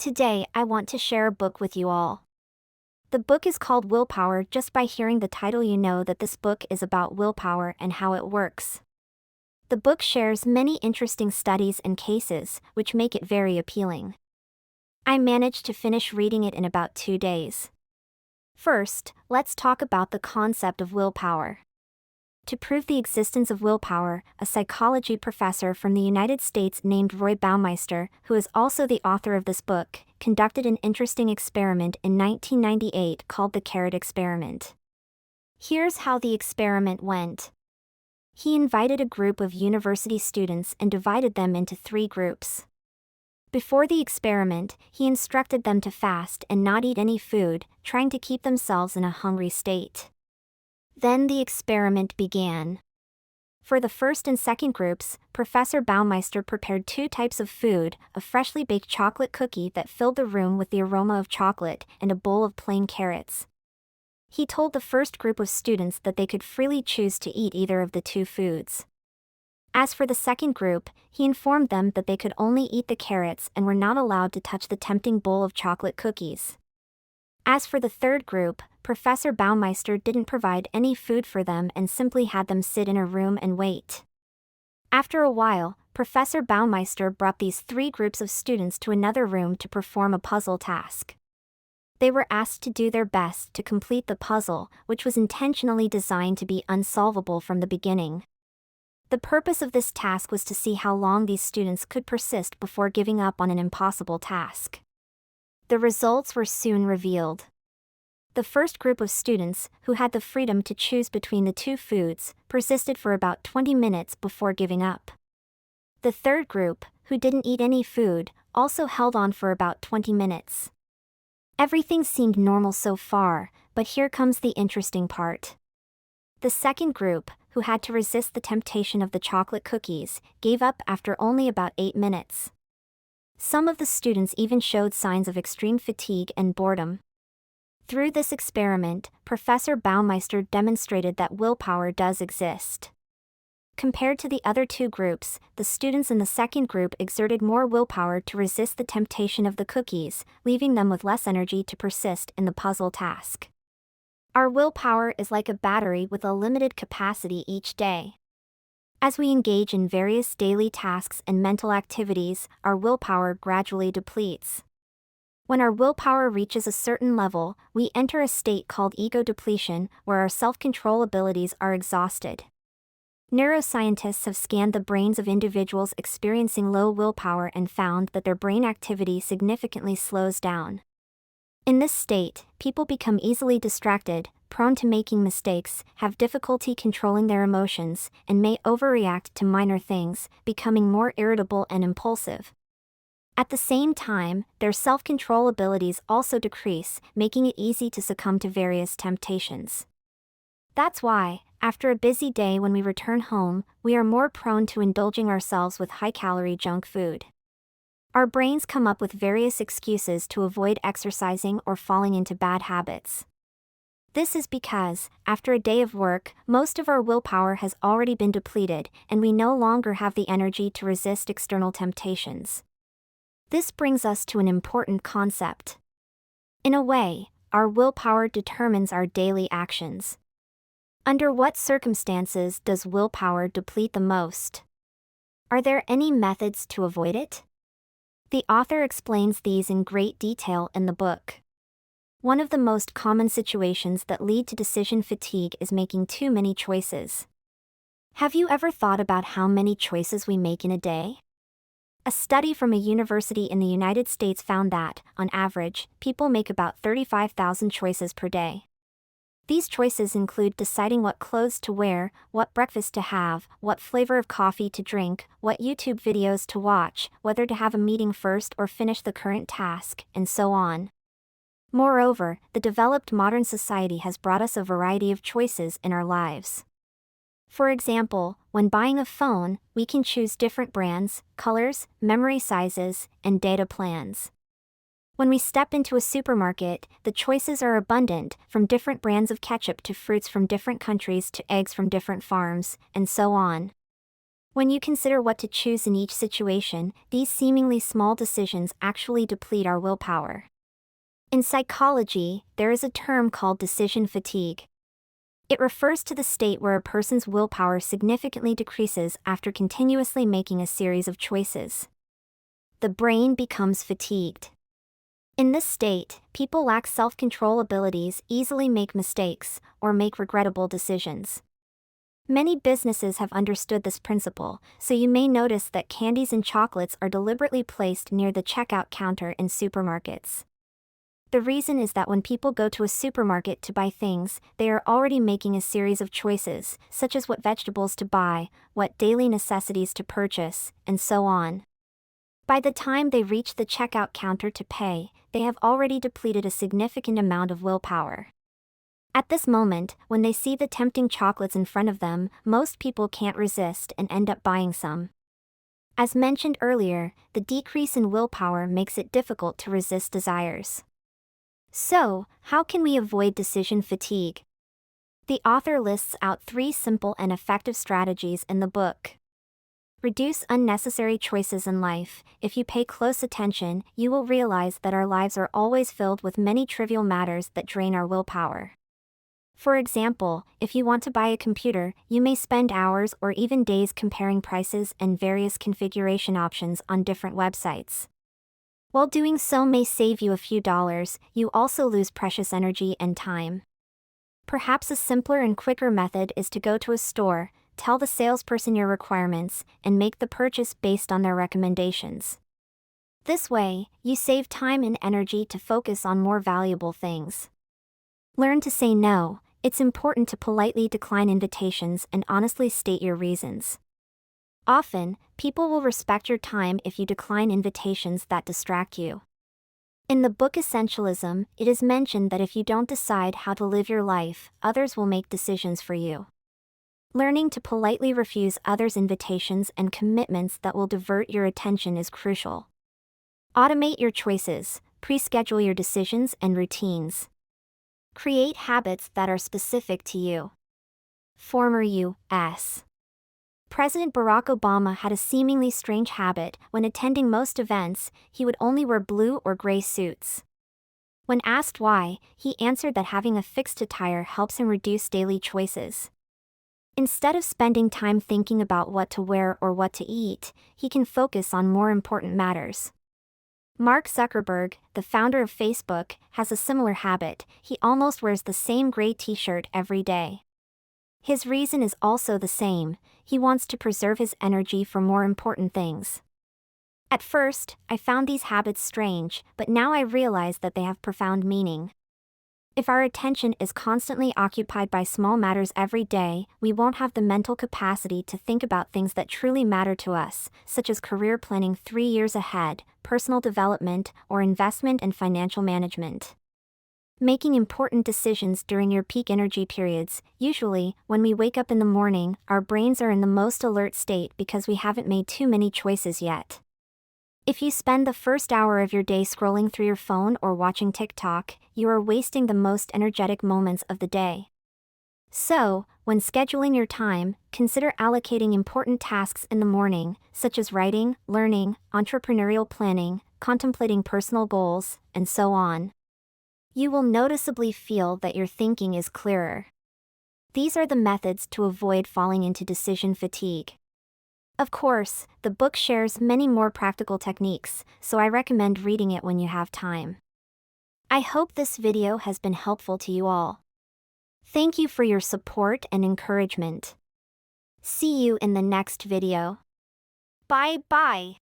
Today, I want to share a book with you all. The book is called Willpower. Just by hearing the title, you know that this book is about willpower and how it works. The book shares many interesting studies and cases, which make it very appealing. I managed to finish reading it in about 2 days. First, let's talk about the concept of willpower. To prove the existence of willpower, a psychology professor from the United States named Roy Baumeister, who is also the author of this book, conducted an interesting experiment in 1998 called the carrot experiment. Here's how the experiment went. He invited a group of university students and divided them into 3 groups. Before the experiment, he instructed them to fast and not eat any food, trying to keep themselves in a hungry state. Then the experiment began. For the first and second groups, Professor Baumeister prepared 2 types of food, a freshly baked chocolate cookie that filled the room with the aroma of chocolate, and a bowl of plain carrots. He told the first group of students that they could freely choose to eat either of the 2 foods. As for the second group, he informed them that they could only eat the carrots and were not allowed to touch the tempting bowl of chocolate cookies. As for the third group, Professor Baumeister didn't provide any food for them and simply had them sit in a room and wait. After a while, Professor Baumeister brought these 3 groups of students to another room to perform a puzzle task. They were asked to do their best to complete the puzzle, which was intentionally designed to be unsolvable from the beginning. The purpose of this task was to see how long these students could persist before giving up on an impossible task. The results were soon revealed. The first group of students, who had the freedom to choose between the 2 foods, persisted for about 20 minutes before giving up. The third group, who didn't eat any food, also held on for about 20 minutes. Everything seemed normal so far, but here comes the interesting part. The second group, who had to resist the temptation of the chocolate cookies, gave up after only about 8 minutes. Some of the students even showed signs of extreme fatigue and boredom. Through this experiment, Professor Baumeister demonstrated that willpower does exist. Compared to the other 2 groups, the students in the second group exerted more willpower to resist the temptation of the cookies, leaving them with less energy to persist in the puzzle task. Our willpower is like a battery with a limited capacity each day. As we engage in various daily tasks and mental activities, our willpower gradually depletes. When our willpower reaches a certain level, we enter a state called ego depletion, where our self-control abilities are exhausted. Neuroscientists have scanned the brains of individuals experiencing low willpower and found that their brain activity significantly slows down. In this state, people become easily distracted, prone to making mistakes, have difficulty controlling their emotions, and may overreact to minor things, becoming more irritable and impulsive. At the same time, their self-control abilities also decrease, making it easy to succumb to various temptations. That's why, after a busy day when we return home, we are more prone to indulging ourselves with high-calorie junk food. Our brains come up with various excuses to avoid exercising or falling into bad habits. This is because, after a day of work, most of our willpower has already been depleted, and we no longer have the energy to resist external temptations. This brings us to an important concept. In a way, our willpower determines our daily actions. Under what circumstances does willpower deplete the most? Are there any methods to avoid it? The author explains these in great detail in the book. One of the most common situations that lead to decision fatigue is making too many choices. Have you ever thought about how many choices we make in a day? A study from a university in the United States found that, on average, people make about 35,000 choices per day. These choices include deciding what clothes to wear, what breakfast to have, what flavor of coffee to drink, what YouTube videos to watch, whether to have a meeting first or finish the current task, and so on. Moreover, the developed modern society has brought us a variety of choices in our lives. For example, when buying a phone, we can choose different brands, colors, memory sizes, and data plans. When we step into a supermarket, the choices are abundant, from different brands of ketchup to fruits from different countries to eggs from different farms, and so on. When you consider what to choose in each situation, these seemingly small decisions actually deplete our willpower. In psychology, there is a term called decision fatigue. It refers to the state where a person's willpower significantly decreases after continuously making a series of choices. The brain becomes fatigued. In this state, people lack self-control abilities, easily make mistakes, or make regrettable decisions. Many businesses have understood this principle, so you may notice that candies and chocolates are deliberately placed near the checkout counter in supermarkets. The reason is that when people go to a supermarket to buy things, they are already making a series of choices, such as what vegetables to buy, what daily necessities to purchase, and so on. By the time they reach the checkout counter to pay, they have already depleted a significant amount of willpower. At this moment, when they see the tempting chocolates in front of them, most people can't resist and end up buying some. As mentioned earlier, the decrease in willpower makes it difficult to resist desires. So, how can we avoid decision fatigue? The author lists out 3 simple and effective strategies in the book. Reduce unnecessary choices in life. If you pay close attention, you will realize that our lives are always filled with many trivial matters that drain our willpower. For example, if you want to buy a computer, you may spend hours or even days comparing prices and various configuration options on different websites. While doing so may save you a few dollars, you also lose precious energy and time. Perhaps a simpler and quicker method is to go to a store, tell the salesperson your requirements, and make the purchase based on their recommendations. This way, you save time and energy to focus on more valuable things. Learn to say no. It's important to politely decline invitations and honestly state your reasons. Often, people will respect your time if you decline invitations that distract you. In the book Essentialism, it is mentioned that if you don't decide how to live your life, others will make decisions for you. Learning to politely refuse others' invitations and commitments that will divert your attention is crucial. Automate your choices, pre-schedule your decisions and routines. Create habits that are specific to you. Former U.S. President Barack Obama had a seemingly strange habit. When attending most events, he would only wear blue or gray suits. When asked why, he answered that having a fixed attire helps him reduce daily choices. Instead of spending time thinking about what to wear or what to eat, he can focus on more important matters. Mark Zuckerberg, the founder of Facebook, has a similar habit. He almost wears the same gray t-shirt every day. His reason is also the same. He wants to preserve his energy for more important things. At first, I found these habits strange, but now I realize that they have profound meaning. If our attention is constantly occupied by small matters every day, we won't have the mental capacity to think about things that truly matter to us, such as career planning 3 years ahead, personal development, or investment and financial management. Making important decisions during your peak energy periods. Usually, when we wake up in the morning, our brains are in the most alert state because we haven't made too many choices yet. If you spend the first hour of your day scrolling through your phone or watching TikTok, you are wasting the most energetic moments of the day. So, when scheduling your time, consider allocating important tasks in the morning, such as writing, learning, entrepreneurial planning, contemplating personal goals, and so on. You will noticeably feel that your thinking is clearer. These are the methods to avoid falling into decision fatigue. Of course, the book shares many more practical techniques, so I recommend reading it when you have time. I hope this video has been helpful to you all. Thank you for your support and encouragement. See you in the next video. Bye-bye.